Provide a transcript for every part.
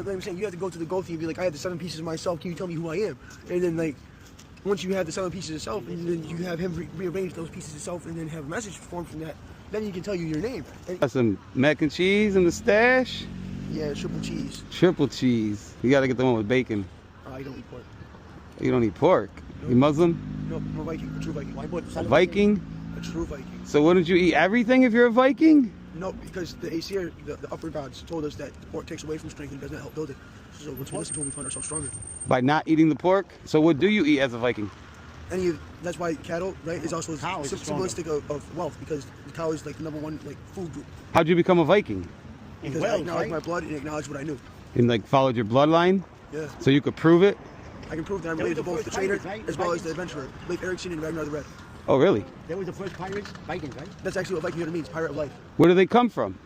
Like I'm saying, you have to go to the Gothy and be like, I have the 7 pieces of myself. Can you tell me who I am? And then like, once you have the 7 pieces of self, and then you have him rearrange those pieces of self, and then have a message formed from that, then he can tell you your name. And Got some mac and cheese in the stash. yeah, triple cheese. Triple cheese. You gotta get the one with bacon. I don't eat pork. You don't eat pork. No. You Muslim? No, I'm a Viking, a true Viking. Why put A Viking? A true Viking. So wouldn't you eat everything if you're a Viking? No, because the Aesir, the upper gods, told us that the pork takes away from strength and does not help build it. So once we listen to him, we find ourselves stronger. By not eating the pork? So what do you eat as a Viking? That's why cattle, right, is also Cow is symbolistic of wealth, because the cow is like the #1 like food group. How'd you become a Viking? Because I acknowledged my blood and acknowledged what I knew. And like followed your bloodline? Yeah. So you could prove it? I can prove that I'm related to both the trader as well as the adventurer, Leif Erikson and Ragnar the Red. Oh really? They were the first pirates, Vikings, right? That's actually what Viking means, pirate of life. Where do they come from?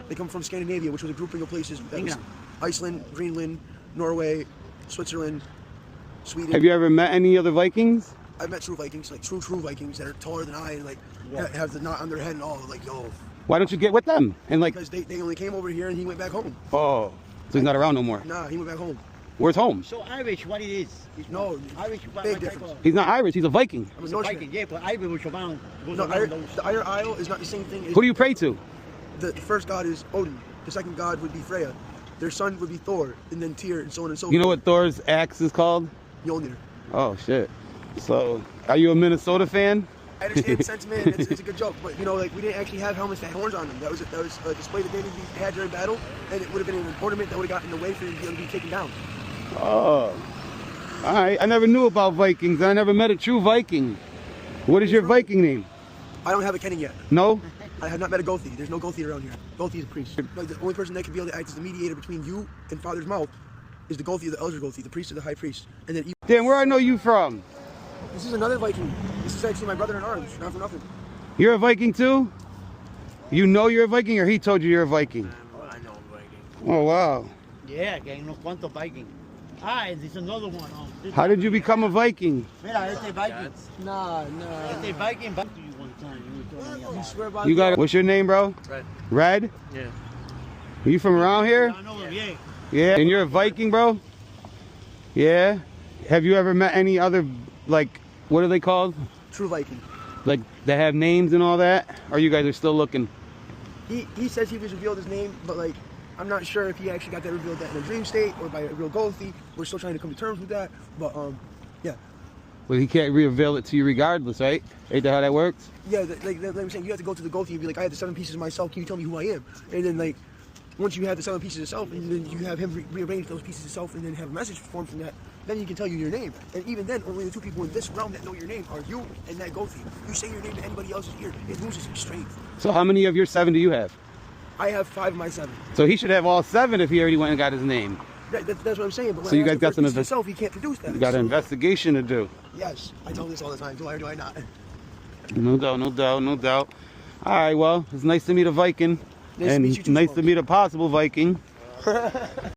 They come from Scandinavia, which was a grouping of places. That was Iceland, Greenland, Norway, Switzerland, Sweden. Have you ever met any other Vikings? I've met true Vikings, like true Vikings that are taller than I and like have the knot on their head and all. Like, yo. Why don't you get with them? And like, because they only came over here and he went back home. oh, so he's not around no more. Nah, he went back home. Where's home? So Irish, what it is? No, Irish, big difference. He's not Irish, he's a Viking. I'm a It's a Norseman. Viking, yeah, but Irish was around. No, the Iron Isle is not the same thing as... Who do you pray to? The first god is Odin. The second god would be Freya. Their son would be Thor, and then Tyr, and so on and so forth. You know what Thor's axe is called? Mjolnir. Oh shit. So, are you a Minnesota fan? I understand the sentiment, it's a good joke, but you know, like we didn't actually have helmets that had horns on them. That was a display that they had during battle, and it would have been an ornament that would have gotten in the way for them to be taken down. Oh. Alright, I never knew about Vikings. I never met a true Viking. What is your Viking name? I don't have a kenning yet. No? I have not met a Gothy. There's no Gothy around here. Gothy is a priest. Like the only person that can be able to act as the mediator between you and Father's mouth is the Gothy, the elder Gothy, the priest or the high priest. And then Damn, where I know you from? this is another Viking. This is actually my brother in arms, not for nothing. You're a Viking too? You know you're a Viking, or he told you you're a Viking? I know Viking. Oh wow. Yeah, que hay unos cuantos Viking. Ah, and there's another one. How did you become a Viking? Mira, este Viking. Nah. Este Viking back to you one time. You were telling me You about swear by You got what's your name, bro? Red. Red? Yeah. Are you from around here? I know him, yeah. Yeah. And you're a Viking, bro? Yeah. Have you ever met any other, like, what are they called? True Viking. Like, that have names and all that? Or you guys are still looking? He says he was revealed his name, but like I'm not sure if he actually got that revealed that in a dream state or by a real Gothy. We're still trying to come to terms with that, but yeah. Well, he can't reveal it to you regardless, right? Ain't that how that works? Yeah, like I'm saying, you have to go to the Gothy and be like, I have the 7 pieces of myself. Can you tell me who I am? And then like, once you have the 7 pieces of self, and then you have him rearrange those pieces of self, and then have a message formed from that, then he can tell you your name. And even then, only the 2 people in this realm that know your name are you and that Gothy. You say your name to anybody else's ear, it loses its strength. So how many of your 7 do you have? I have 5 of my 7. So he should have all 7 if he already went and got his name. That's what I'm saying. But when So you I guys ask got the first some piece of self, he can't produce that. You got an investigation to do. Yes, I tell him this all the time. Do I or do I not? No doubt, no doubt, no doubt. All right, well, it's nice to meet a Viking. Nice to meet you too, nice to folks. meet a possible Viking.